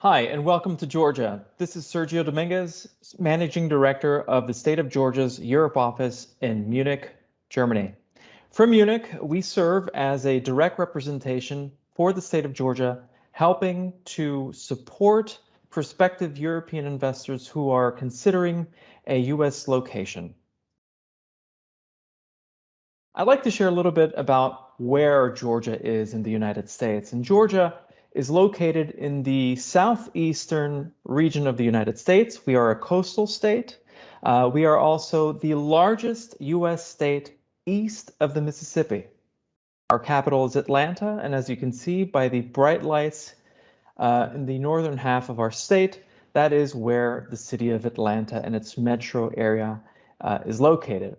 Hi, and welcome to Georgia. This is Sergio Dominguez, Managing Director of the State of Georgia's Europe office in Munich, Germany. From Munich, we serve as a direct representation for the state of Georgia, helping to support prospective European investors who are considering a U.S. location. I'd like to share a little bit about where Georgia is in the United States. And Georgia is located in the southeastern region of the United States. We are a coastal state. We are also the largest U.S. state east of the Mississippi. Our capital is Atlanta, and as you can see by the bright lights in the northern half of our state, that is where the city of Atlanta and its metro area is located.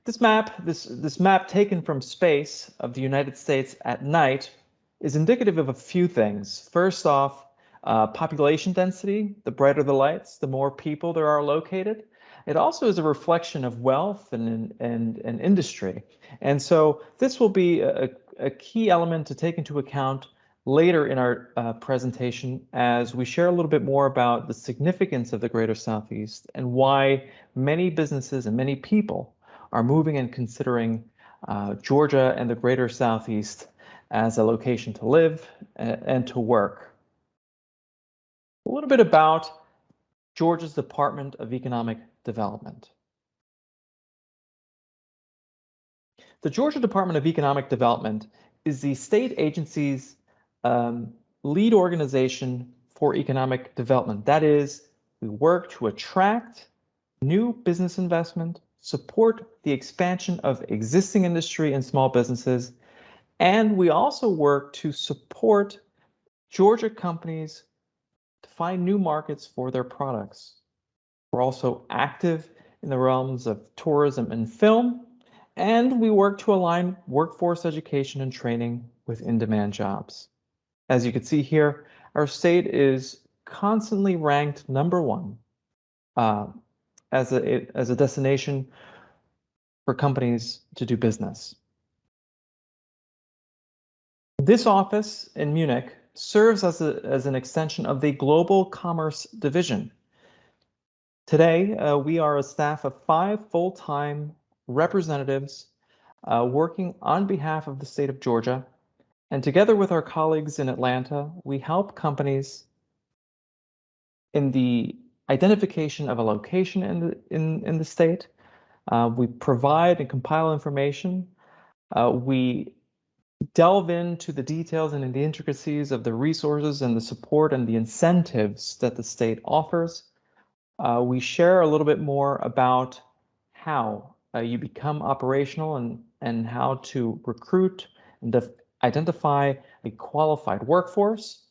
This map taken from space of the United States at night is indicative of a few things. First off, population density. The brighter the lights, the more people there are located. It also is a reflection of wealth and industry. And so this will be a key element to take into account later in our presentation as we share a little bit more about the significance of the Greater Southeast and why many businesses and many people are moving and considering Georgia and the Greater Southeast as a location to live and to work. A little bit about Georgia's Department of Economic Development. The Georgia Department of Economic Development is the state agency's lead organization for economic development. That is, we work to attract new business investment, support the expansion of existing industry and small businesses, and we also work to support Georgia companies to find new markets for their products. We're also active in the realms of tourism and film, and we work to align workforce education and training with in-demand jobs. As you can see here, our state is constantly ranked #1 as a destination for companies to do business. This office in Munich serves as an extension of the Global Commerce Division. Today, we are a staff of 5 full-time representatives working on behalf of the state of Georgia. And together with our colleagues in Atlanta, we help companies in the identification of a location in the state. We provide and compile information. We delve into the details and in the intricacies of the resources and the support and the incentives that the state offers. We share a little bit more about how you become operational and how to recruit and identify a qualified workforce.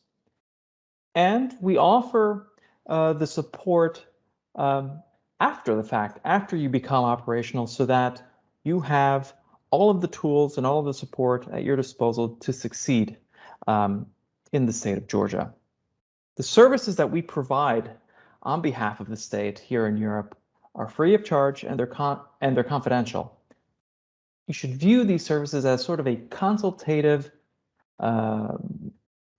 And we offer the support after the fact, after you become operational, so that you have all of the tools and all of the support at your disposal to succeed in the state of Georgia. The services that we provide on behalf of the state here in Europe are free of charge and they're confidential. You should view these services as sort of a consultative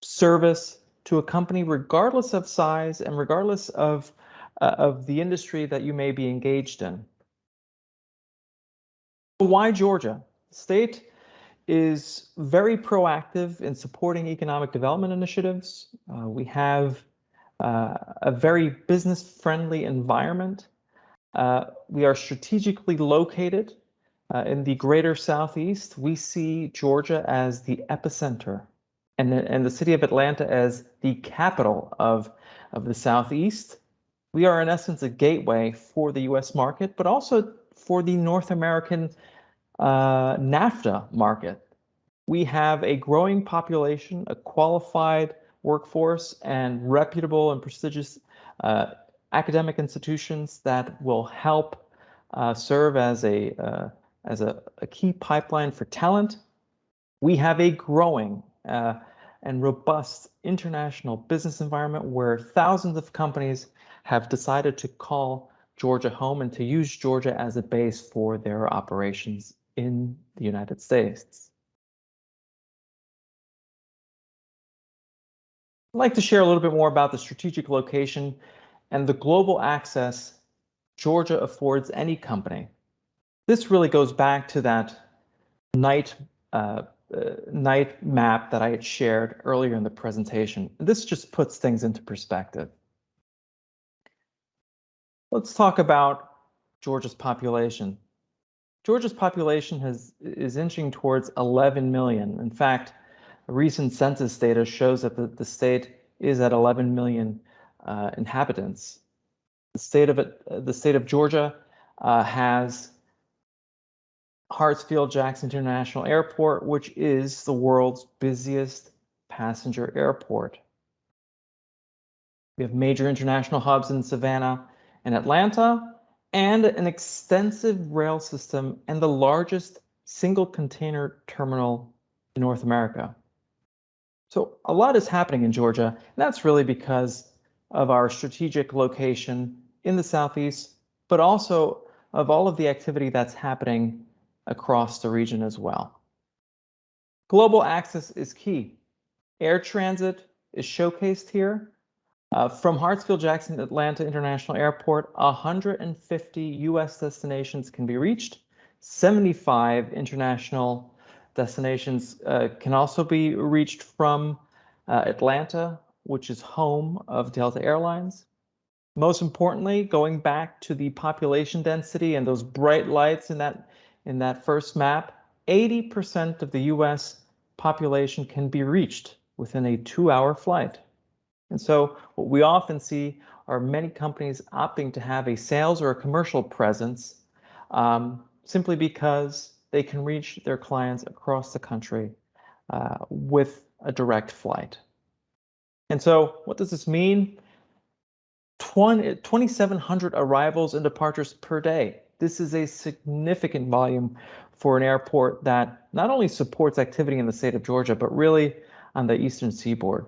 service to a company, regardless of size and regardless of the industry that you may be engaged in. Why Georgia? The state is very proactive in supporting economic development initiatives. We have a very business-friendly environment. We are strategically located in the Greater Southeast. We see Georgia as the epicenter and the city of Atlanta as the capital of the Southeast. We are in essence a gateway for the US market, but also for the North American NAFTA market. We have a growing population, a qualified workforce, and reputable and prestigious academic institutions that will help serve as a key pipeline for talent. We have a growing and robust international business environment where thousands of companies have decided to call Georgia home and to use Georgia as a base for their operations in the United States. I'd like to share a little bit more about the strategic location and the global access Georgia affords any company. This really goes back to that night uh, night map that I had shared earlier in the presentation. This just puts things into perspective. Let's talk about Georgia's population. Georgia's population is inching towards 11 million. In fact, recent census data shows that the state is at 11 million inhabitants. The state of Georgia has Hartsfield-Jackson International Airport, which is the world's busiest passenger airport. We have major international hubs in Savannah and Atlanta, and an extensive rail system and the largest single container terminal in North America. So a lot is happening in Georgia, and that's really because of our strategic location in the Southeast, but also of all of the activity that's happening across the region as well. Global access is key. Air transit is showcased here. From Hartsfield-Jackson Atlanta International Airport, 150 U.S. destinations can be reached. 75 international destinations can also be reached from Atlanta, which is home of Delta Airlines. Most importantly, going back to the population density and those bright lights in that first map, 80% of the U.S. population can be reached within a 2-hour flight. And so what we often see are many companies opting to have a sales or a commercial presence simply because they can reach their clients across the country with a direct flight. And so what does this mean? 2,700 arrivals and departures per day. This is a significant volume for an airport that not only supports activity in the state of Georgia, but really on the eastern seaboard.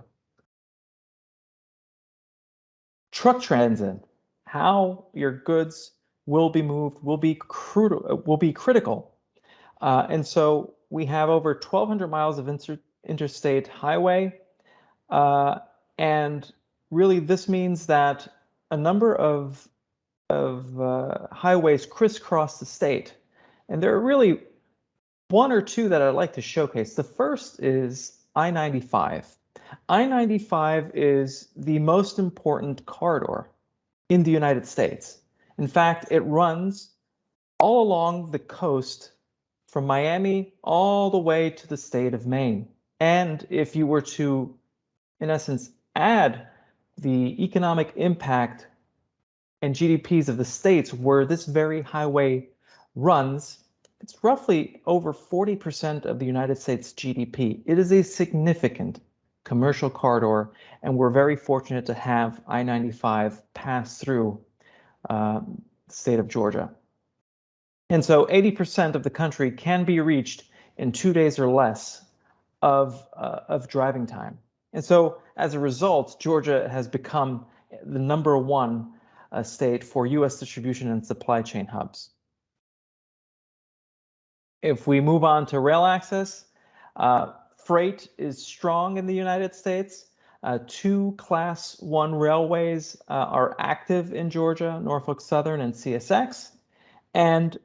Truck transit, how your goods will be moved will be critical. And so we have over 1,200 miles of interstate highway. And really this means that a number of highways crisscross the state. And there are really one or two that I'd like to showcase. The first is I-95. I-95 is the most important corridor in the United States. In fact, it runs all along the coast from Miami all the way to the state of Maine. And if you were to, in essence, add the economic impact and GDPs of the states where this very highway runs, it's roughly over 40% of the United States GDP. It is a significant commercial corridor, and we're very fortunate to have I-95 pass through the state of Georgia. And so 80% of the country can be reached in 2 days or less of driving time. And so as a result, Georgia has become the #1 state for U.S. distribution and supply chain hubs. If we move on to rail access, freight is strong in the United States. 2 Class 1 railways are active in Georgia, Norfolk Southern and CSX. And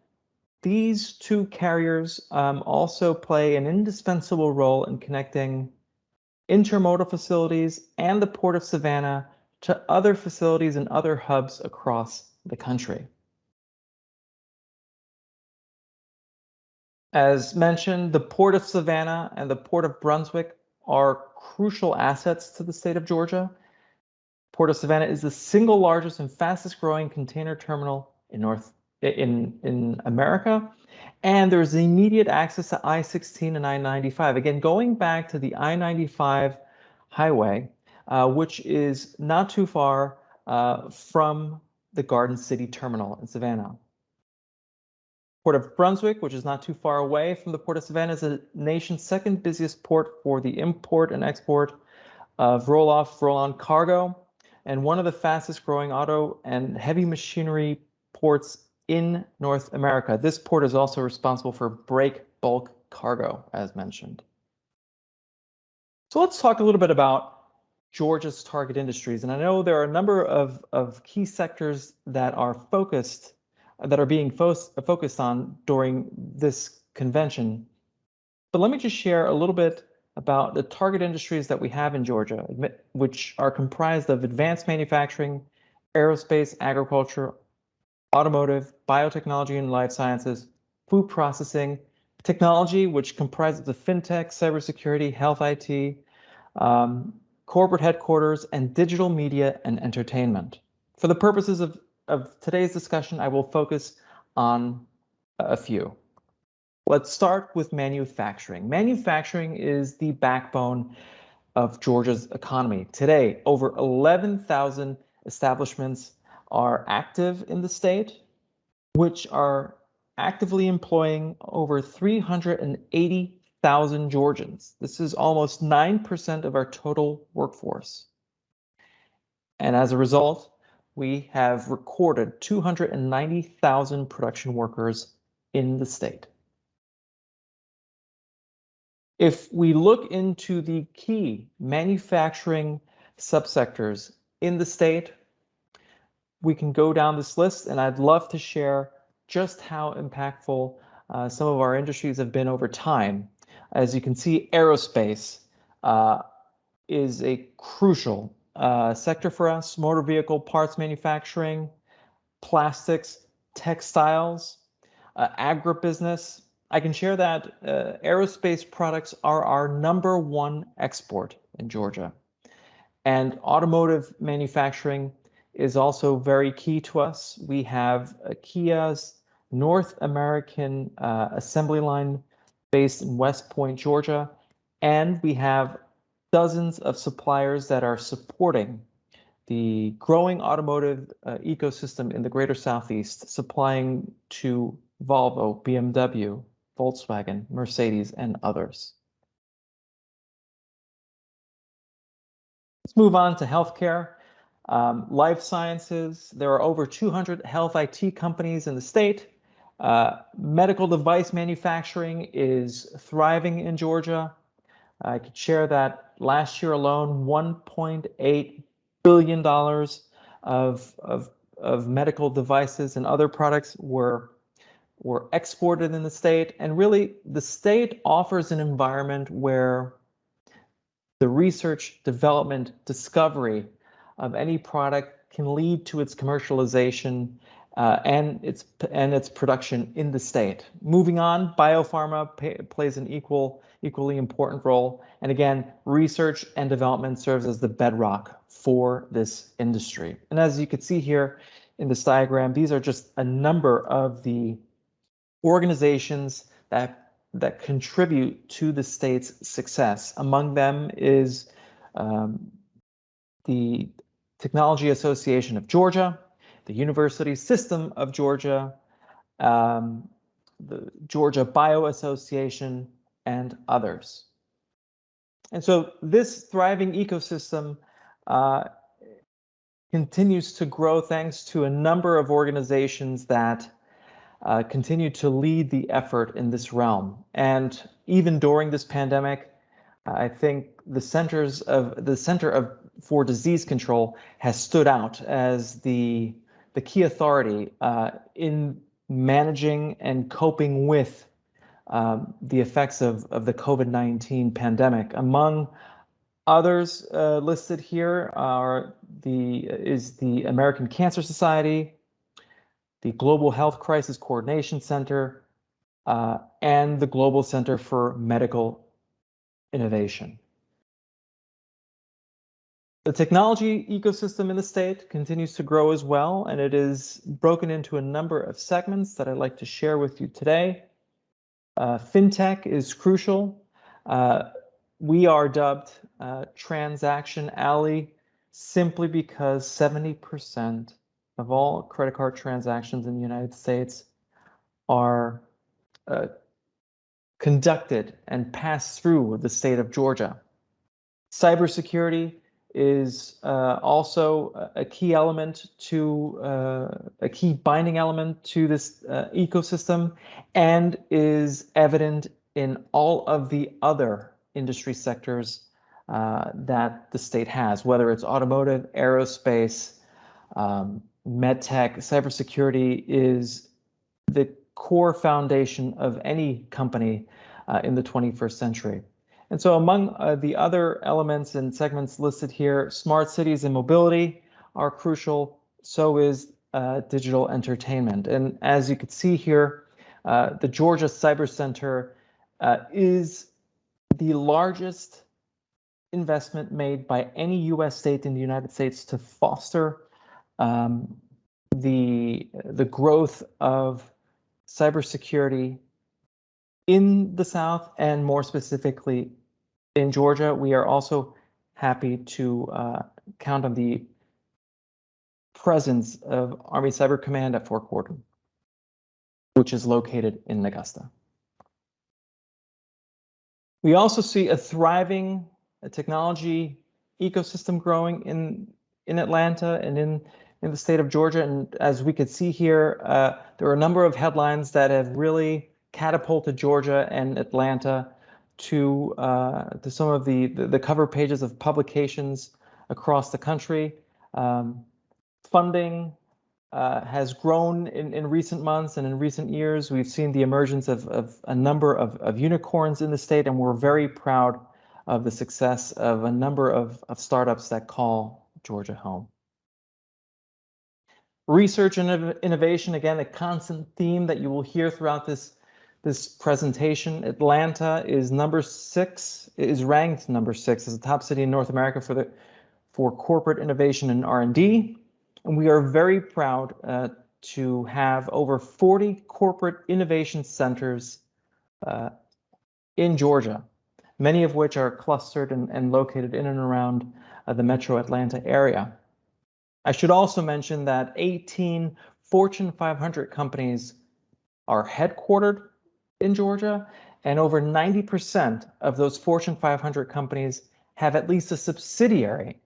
these 2 carriers also play an indispensable role in connecting intermodal facilities and the Port of Savannah to other facilities and other hubs across the country. As mentioned, the Port of Savannah and the Port of Brunswick are crucial assets to the state of Georgia. Port of Savannah is the single largest and fastest growing container terminal in America. And there's immediate access to I-16 and I-95. Again, going back to the I-95 highway, which is not too far from the Garden City Terminal in Savannah. Port of Brunswick, which is not too far away from the Port of Savannah, is the nation's second busiest port for the import and export of roll-off, roll-on cargo, and one of the fastest growing auto and heavy machinery ports in North America. This port is also responsible for break bulk cargo, as mentioned. So let's talk a little bit about Georgia's target industries. And I know there are a number of key sectors that are being focused on during this convention. But let me just share a little bit about the target industries that we have in Georgia, which are comprised of advanced manufacturing, aerospace, agriculture, automotive, biotechnology and life sciences, food processing, technology, which comprises the fintech, cybersecurity, health IT, corporate headquarters, and digital media and entertainment. For the purposes of today's discussion, I will focus on a few. Let's start with manufacturing. Manufacturing is the backbone of Georgia's economy. Today, over 11,000 establishments are active in the state, which are actively employing over 380,000 Georgians. This is almost 9% of our total workforce. And as a result, we have recorded 290,000 production workers in the state. If we look into the key manufacturing subsectors in the state, we can go down this list, and I'd love to share just how impactful some of our industries have been over time. As you can see, aerospace is a crucial sector for us. Motor vehicle parts manufacturing, plastics, textiles, agribusiness. I can share that aerospace products are our #1 export in Georgia. And automotive manufacturing is also very key to us. We have Kia's North American assembly line based in West Point, Georgia, and we have dozens of suppliers that are supporting the growing automotive ecosystem in the greater Southeast, supplying to Volvo, BMW, Volkswagen, Mercedes, and others. Let's move on to healthcare. Life sciences, there are over 200 health IT companies in the state. Medical device manufacturing is thriving in Georgia. I could share that last year alone, $1.8 billion of medical devices and other products were exported in the state. And really, the state offers an environment where the research, development, discovery of any product can lead to its commercialization and its production in the state. Moving on, biopharma plays an equally important role. And again, research and development serves as the bedrock for this industry. And as you can see here in this diagram, these are just a number of the organizations that contribute to the state's success. Among them is the Technology Association of Georgia, the University System of Georgia, the Georgia Bio Association, and others. And so this thriving ecosystem continues to grow thanks to a number of organizations that continue to lead the effort in this realm. And even during this pandemic, I think the Center for Disease Control has stood out as the key authority in managing and coping with the effects of the COVID-19 pandemic. Among others listed here is the American Cancer Society, the Global Health Crisis Coordination Center, and the Global Center for Medical Innovation. The technology ecosystem in the state continues to grow as well, and it is broken into a number of segments that I'd like to share with you today. Fintech is crucial. We are dubbed Transaction Alley simply because 70% of all credit card transactions in the United States are conducted and pass through the state of Georgia. Cybersecurity is also a key element to a key binding element to this ecosystem, and is evident in all of the other industry sectors that the state has, whether it's automotive, aerospace, med tech. Cybersecurity is the core foundation of any company in the 21st century. And so among the other elements and segments listed here, smart cities and mobility are crucial. So is digital entertainment. And as you can see here, the Georgia Cyber Center is the largest investment made by any U.S. state in the United States to foster the growth of cybersecurity in the South, and more specifically in Georgia. We are also happy to count on the presence of Army Cyber Command at Fort Gordon, which is located in Augusta. We also see a thriving technology ecosystem growing in Atlanta and in the state of Georgia. And as we could see here, there are a number of headlines that have really catapulted Georgia and Atlanta to some of the cover pages of publications across the country. Funding has grown in recent months, and in recent years, we've seen the emergence of a number of unicorns in the state, and we're very proud of the success of a number of startups that call Georgia home. Research and innovation, again, a constant theme that you will hear throughout this presentation. Atlanta is ranked number 6 as a top city in North America for corporate innovation and R&D. And we are very proud to have over 40 corporate innovation centers in Georgia, many of which are clustered and located in and around the metro Atlanta area. I should also mention that 18 Fortune 500 companies are headquartered in Georgia, and over 90% of those Fortune 500 companies have at least a subsidiary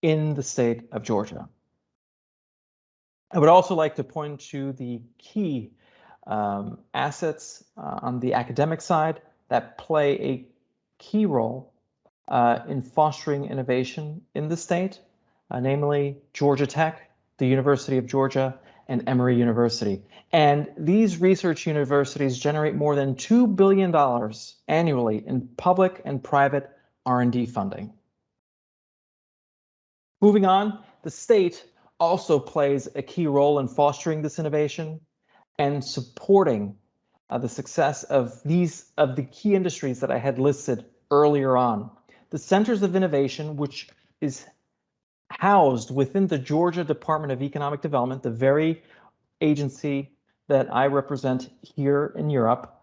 in the state of Georgia. I would also like to point to the key assets on the academic side that play a key role in fostering innovation in the state, namely Georgia Tech, the University of Georgia, and Emory University. And these research universities generate more than $2 billion annually in public and private R&D funding. Moving on, the state also plays a key role in fostering this innovation and supporting the success of the key industries that I had listed earlier on. The Centers of Innovation, which is housed within the Georgia Department of Economic Development, the very agency that I represent here in Europe,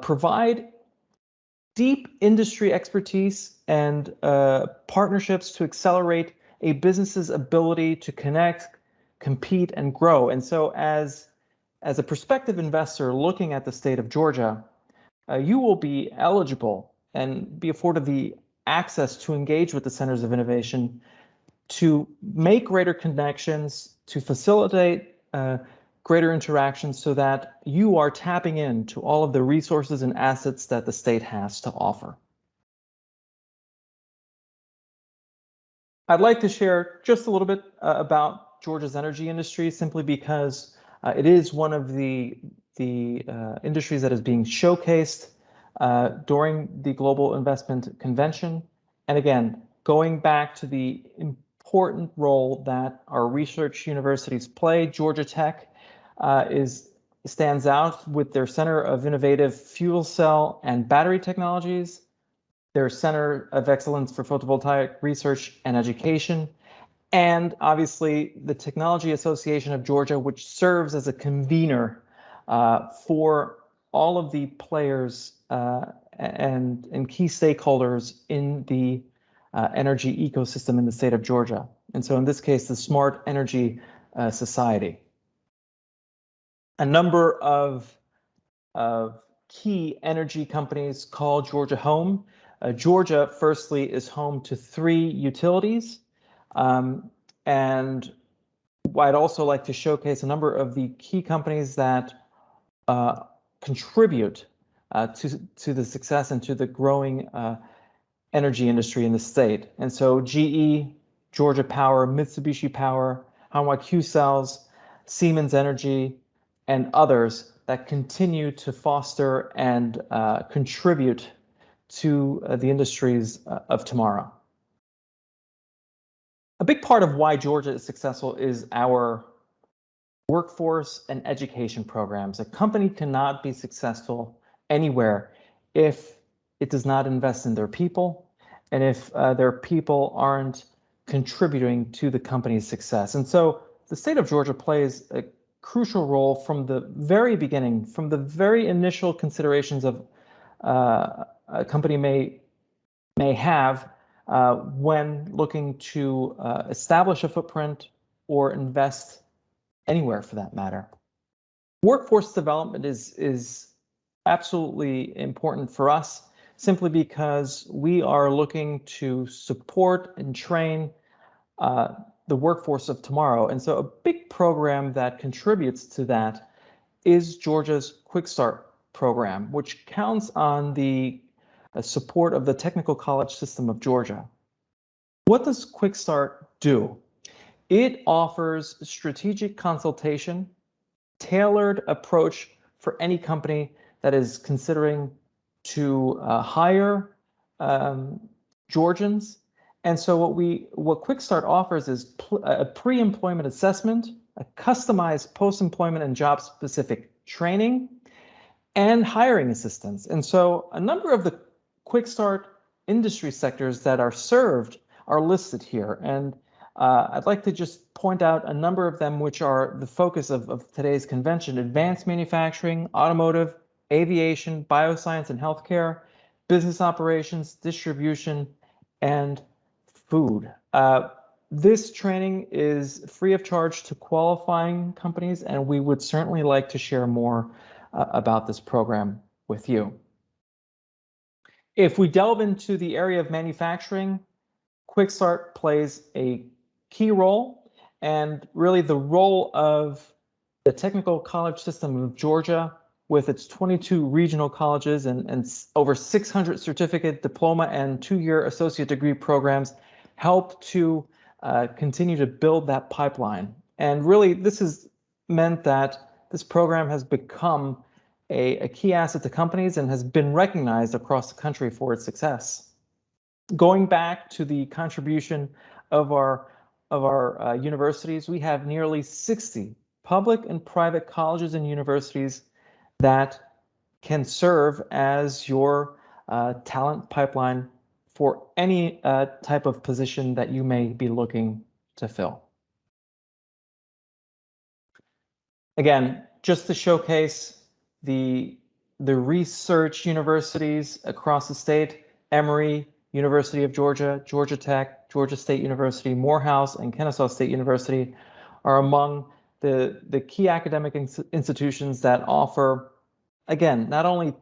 provide deep industry expertise and partnerships to accelerate a business's ability to connect, compete, and grow. And so as a prospective investor looking at the state of Georgia, you will be eligible and be afforded the access to engage with the Centers of Innovation to make greater connections, to facilitate greater interactions so that you are tapping into all of the resources and assets that the state has to offer. I'd like to share just a little bit about Georgia's energy industry, simply because it is one of the industries that is being showcased during the Global Investment Convention. And again, going back to the important role that our research universities play, Georgia Tech stands out with their Center of Innovative Fuel Cell and Battery Technologies, their Center of Excellence for Photovoltaic Research and Education, and obviously the Technology Association of Georgia, which serves as a convener for all of the players and key stakeholders in the energy ecosystem in the state of Georgia. And so in this case, the Smart Energy Society. A number of key energy companies call Georgia home. Georgia, firstly, is home to 3 utilities. And I'd also like to showcase a number of the key companies that contribute to the success and to the growing energy industry in the state. And so GE, Georgia Power, Mitsubishi Power, Hanwha Q-Cells, Siemens Energy, and others that continue to foster and contribute to the industries of tomorrow. A big part of why Georgia is successful is our workforce and education programs. A company cannot be successful anywhere if it does not invest in their people and if their people aren't contributing to the company's success. And so the state of Georgia plays a crucial role from the very beginning, from the very initial considerations of a company may have when looking to establish a footprint or invest anywhere for that matter. Workforce development is absolutely important for us simply because we are looking to support and train the workforce of tomorrow. And so a big program that contributes to that is Georgia's Quick Start program, which counts on the support of the Technical College System of Georgia. What does Quick Start do? It offers strategic consultation, tailored approach for any company that is considering to hire Georgians. And so what Quick Start offers is a pre-employment assessment, a customized post-employment and job-specific training, and hiring assistance. And so a number of the Quick Start industry sectors that are served are listed here. And I'd like to just point out a number of them which are the focus of today's convention: advanced manufacturing, automotive, aviation, bioscience and healthcare, business operations, distribution, and food. This training is free of charge to qualifying companies, and we would certainly like to share more about this program with you. If we delve into the area of manufacturing, Quick Start plays a key role, and really the role of the Technical College System of Georgia with its 22 regional colleges and over 600 certificate, diploma, and 2-year associate degree programs help to continue to build that pipeline. And really, this has meant that this program has become a key asset to companies and has been recognized across the country for its success. Going back to the contribution of our universities, we have nearly 60 public and private colleges and universities that can serve as your talent pipeline for any type of position that you may be looking to fill. Again, just to showcase the research universities across the state: Emory, University of Georgia, Georgia Tech, Georgia State University, Morehouse, and Kennesaw State University are among the key academic institutions that offer, again, not only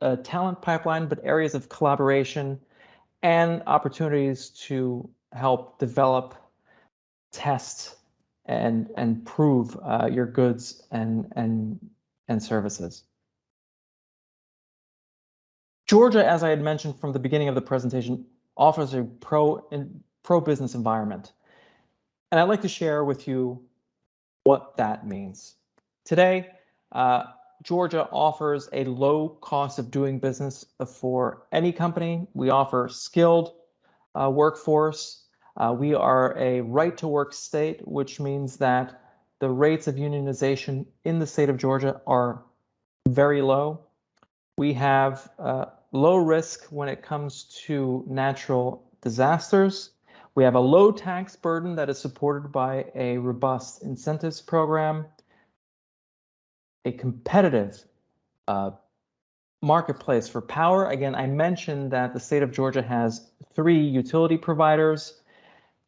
a talent pipeline, but areas of collaboration and opportunities to help develop, test, and prove your goods and services. Georgia, as I had mentioned from the beginning of the presentation, offers a pro-business environment. And I'd like to share with you what that means. Today, Georgia offers a low cost of doing business for any company. We offer skilled workforce. We are a right-to-work state, which means that the rates of unionization in the state of Georgia are very low. We have low risk when it comes to natural disasters. We have a low tax burden that is supported by a robust incentives program, a competitive marketplace for power. Again, I mentioned that the state of Georgia has 3 utility providers,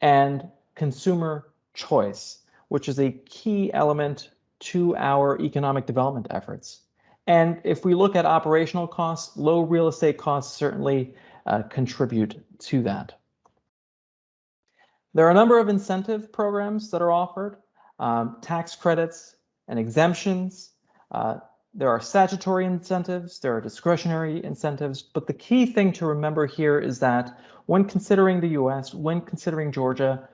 and consumer choice, which is a key element to our economic development efforts. And if we look at operational costs, low real estate costs certainly contribute to that. There are a number of incentive programs that are offered, tax credits and exemptions, There are statutory incentives, there are discretionary incentives, but the key thing to remember here is that when considering the US, when considering Georgia,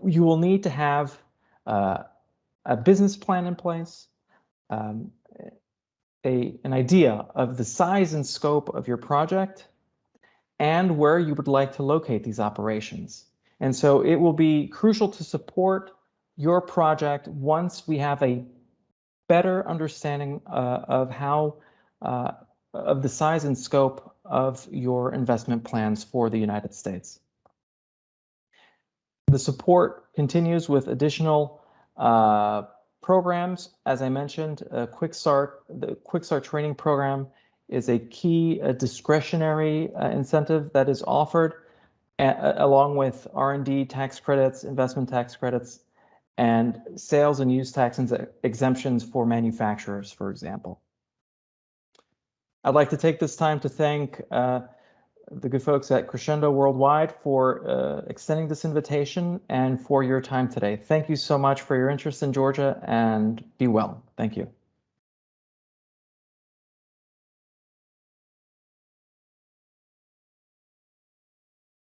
you will need to have a business plan in place, um, an idea of the size and scope of your project, and where you would like to locate these operations. And so it will be crucial to support your project once we have a better understanding of how of the size and scope of your investment plans for the United States. The support continues with additional programs. As I mentioned, the Quick Start training program is a key discretionary incentive that is offered along with R&D tax credits, investment tax credits, and sales and use tax exemptions for manufacturers, for example. I'd like to take this time to thank the good folks at Crescendo Worldwide for extending this invitation and for your time today. Thank you so much for your interest in Georgia, and be well. Thank you.